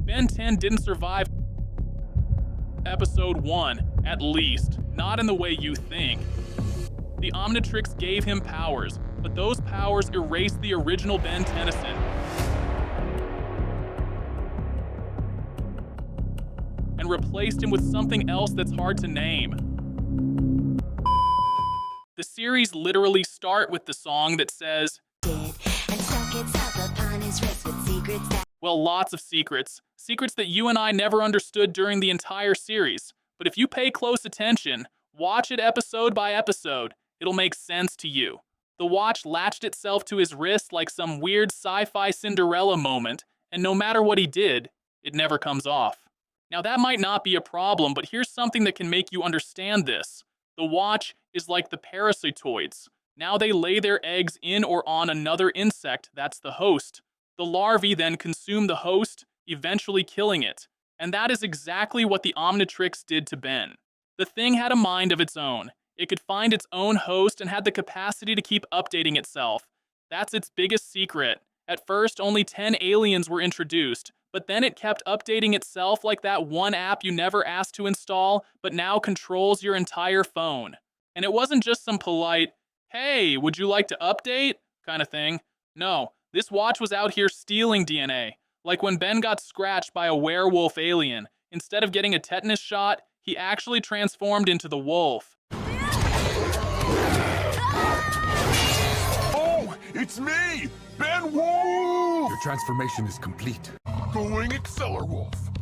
Ben 10 didn't survive episode 1, at least, not in the way you think. The Omnitrix gave him powers, but those powers erased the original Ben Tennyson and replaced him with something else that's hard to name. The series literally start with the song that says, well, lots of secrets. Secrets that you and I never understood during the entire series. But if you pay close attention, watch it episode by episode, it'll make sense to you. The watch latched itself to his wrist like some weird sci-fi Cinderella moment, and no matter what he did, it never comes off. Now that might not be a problem, but here's something that can make you understand this. The watch is like the parasitoids. Now they lay their eggs in or on another insect that's the host. The larvae then consume the host, eventually killing it. And that is exactly what the Omnitrix did to Ben. The thing had a mind of its own. It could find its own host and had the capacity to keep updating itself. That's its biggest secret. At first, only 10 aliens were introduced, but then it kept updating itself like that one app you never asked to install, but now controls your entire phone. And it wasn't just some polite, hey, would you like to update? Kind of thing. No, this watch was out here stealing DNA. Like when Ben got scratched by a werewolf alien, instead of getting a tetanus shot, he actually transformed into the wolf. Oh, it's me, Ben Wolf! Your transformation is complete. Going Accelerwolf.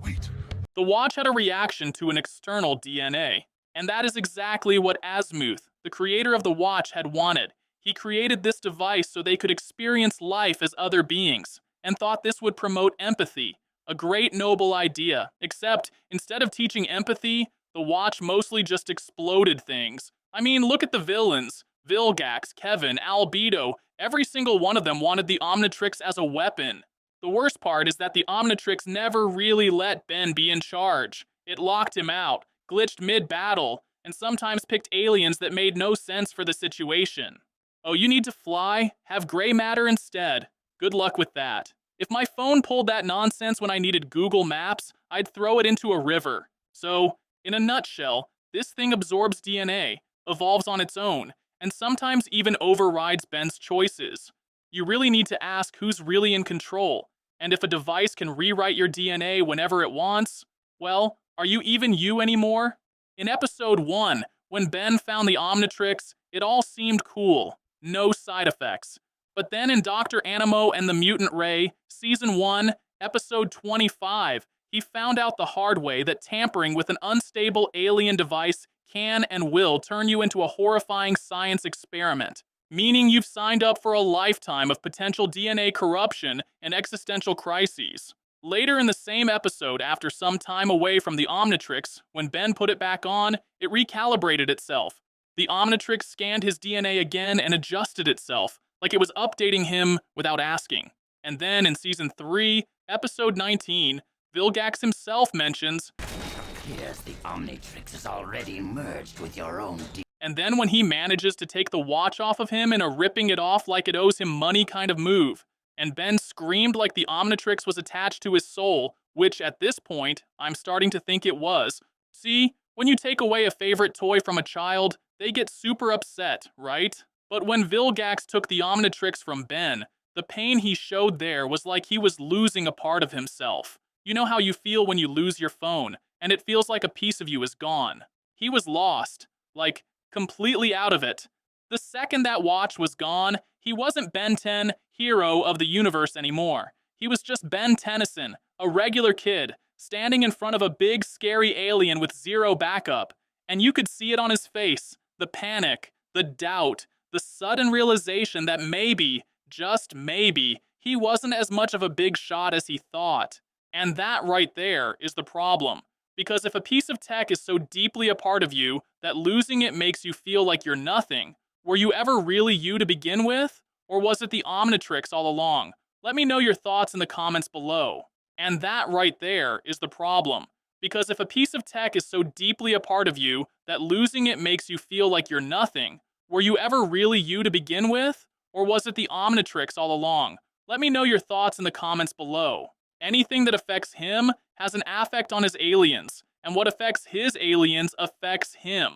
Wait. The watch had a reaction to an external DNA, and that is exactly what Azimuth, the creator of the watch, had wanted. He created this device so they could experience life as other beings, and thought this would promote empathy. A great noble idea, except instead of teaching empathy, the watch mostly just exploded things. I mean, look at the villains. Vilgax, Kevin, Albedo, every single one of them wanted the Omnitrix as a weapon. The worst part is that the Omnitrix never really let Ben be in charge. It locked him out, glitched mid-battle, and sometimes picked aliens that made no sense for the situation. Oh, you need to fly? Have gray matter instead. Good luck with that. If my phone pulled that nonsense when I needed Google Maps, I'd throw it into a river. So, in a nutshell, this thing absorbs DNA, evolves on its own, and sometimes even overrides Ben's choices. You really need to ask who's really in control, and if a device can rewrite your DNA whenever it wants, well, are you even you anymore? In episode 1, when Ben found the Omnitrix, it all seemed cool. No side effects. But then in Dr. Animo and the Mutant Ray, Season 1, Episode 25, he found out the hard way that tampering with an unstable alien device can and will turn you into a horrifying science experiment, meaning you've signed up for a lifetime of potential DNA corruption and existential crises. Later in the same episode, after some time away from the Omnitrix, when Ben put it back on, it recalibrated itself. The Omnitrix scanned his DNA again and adjusted itself, like it was updating him without asking. And then in Season 3, Episode 19, Vilgax himself mentions, "Appears the Omnitrix is already merged with your own DNA." And then when he manages to take the watch off of him in a ripping it off like it owes him money kind of move, and Ben screamed like the Omnitrix was attached to his soul, which at this point, I'm starting to think it was. See, when you take away a favorite toy from a child, they get super upset, right? But when Vilgax took the Omnitrix from Ben, the pain he showed there was like he was losing a part of himself. You know how you feel when you lose your phone, and it feels like a piece of you is gone. He was lost, like completely out of it. The second that watch was gone, he wasn't Ben 10, hero of the universe anymore. He was just Ben Tennyson, a regular kid, standing in front of a big, scary alien with zero backup. And you could see it on his face, the panic, the doubt, the sudden realization that maybe, just maybe, he wasn't as much of a big shot as he thought. And that right there is the problem. Because if a piece of tech is so deeply a part of you that losing it makes you feel like you're nothing, were you ever really you to begin with? Or was it the Omnitrix all along? Let me know your thoughts in the comments below. And that right there is the problem. Because if a piece of tech is so deeply a part of you that losing it makes you feel like you're nothing, were you ever really you to begin with? Or was it the Omnitrix all along? Let me know your thoughts in the comments below. Anything that affects him has an affect on his aliens, and what affects his aliens affects him.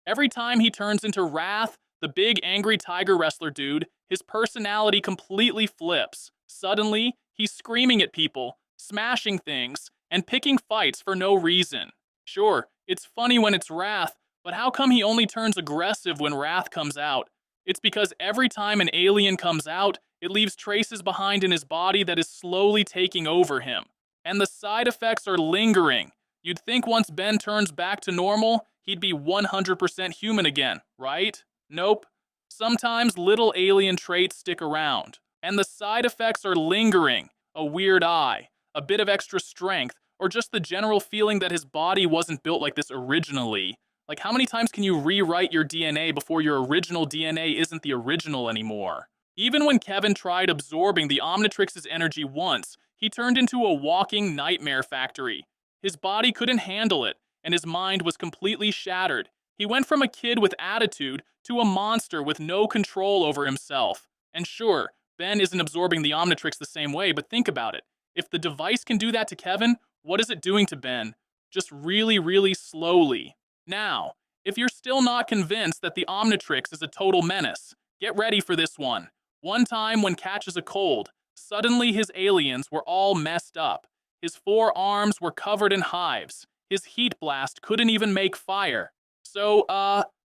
Every time he turns into Wrath, the big angry tiger wrestler dude, his personality completely flips. Suddenly, he's screaming at people, smashing things, and picking fights for no reason. Sure, it's funny when it's Wrath, but how come he only turns aggressive when Wrath comes out? It's because every time an alien comes out, it leaves traces behind in his body that is slowly taking over him. And the side effects are lingering. You'd think once Ben turns back to normal, he'd be 100% human again, right? Nope. Sometimes little alien traits stick around, and the side effects are lingering. A weird eye, a bit of extra strength, or just the general feeling that his body wasn't built like this originally. Like, how many times can you rewrite your DNA before your original DNA isn't the original anymore? Even when Kevin tried absorbing the Omnitrix's energy once, he turned into a walking nightmare factory. His body couldn't handle it, and his mind was completely shattered. He went from a kid with attitude to a monster with no control over himself. And sure, Ben isn't absorbing the Omnitrix the same way, but think about it. If the device can do that to Kevin, what is it doing to Ben? Just really, really slowly. Now, if you're still not convinced that the Omnitrix is a total menace, get ready for this one. One time when catches a cold, suddenly his aliens were all messed up. His 4 arms were covered in hives. His heat blast couldn't even make fire. So,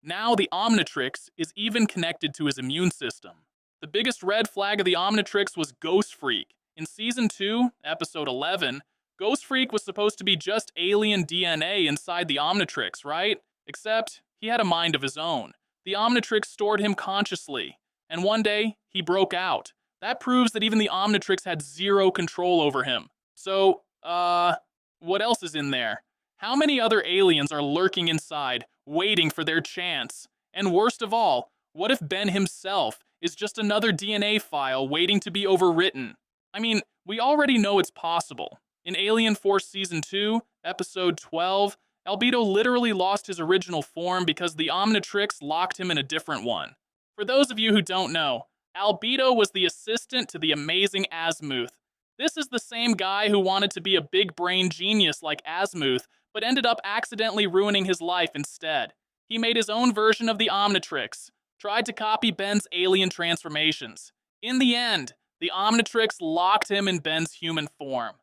now the Omnitrix is even connected to his immune system. The biggest red flag of the Omnitrix was Ghostfreak. In Season 2, Episode 11, Ghostfreak was supposed to be just alien DNA inside the Omnitrix, right? Except, he had a mind of his own. The Omnitrix stored him consciously, and one day, he broke out. That proves that even the Omnitrix had zero control over him. So, what else is in there? How many other aliens are lurking inside, waiting for their chance? And worst of all, what if Ben himself is just another DNA file waiting to be overwritten? I mean, we already know it's possible. In Alien Force Season 2, Episode 12, Albedo literally lost his original form because the Omnitrix locked him in a different one. For those of you who don't know, Albedo was the assistant to the amazing Asmuth. This is the same guy who wanted to be a big brain genius like Asmuth, but ended up accidentally ruining his life instead. He made his own version of the Omnitrix, tried to copy Ben's alien transformations. In the end, the Omnitrix locked him in Ben's human form.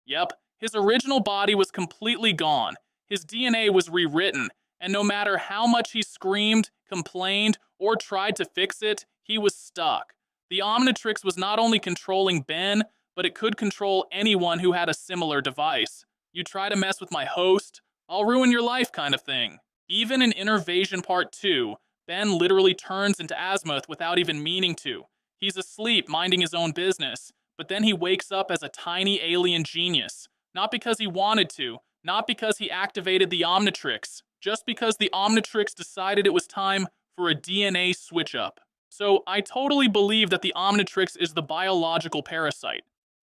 Yep, his original body was completely gone, his DNA was rewritten, and no matter how much he screamed, complained, or tried to fix it, he was stuck. The Omnitrix was not only controlling Ben, but it could control anyone who had a similar device. You try to mess with my host, I'll ruin your life kind of thing. Even in Innervasion Part 2, Ben literally turns into Asmuth without even meaning to. He's asleep, minding his own business, but then he wakes up as a tiny alien genius. Not because he wanted to, not because he activated the Omnitrix, just because the Omnitrix decided it was time for a DNA switch-up. So I totally believe that the Omnitrix is the biological parasite.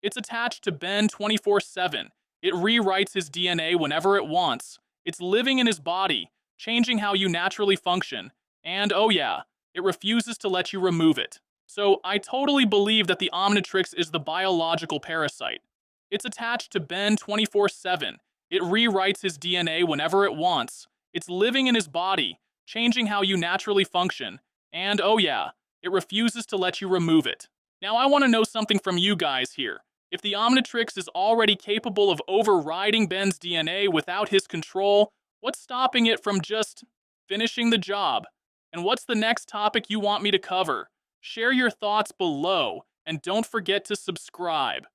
It's attached to Ben 24/7. It rewrites his DNA whenever it wants. It's living in his body, changing how you naturally function. And oh yeah, it refuses to let you remove it. So I totally believe that the Omnitrix is the biological parasite. It's attached to Ben 24/7. It rewrites his DNA whenever it wants. It's living in his body, changing how you naturally function. And oh yeah, it refuses to let you remove it. Now I want to know something from you guys here. If the Omnitrix is already capable of overriding Ben's DNA without his control, what's stopping it from just finishing the job? And what's the next topic you want me to cover? Share your thoughts below, and don't forget to subscribe.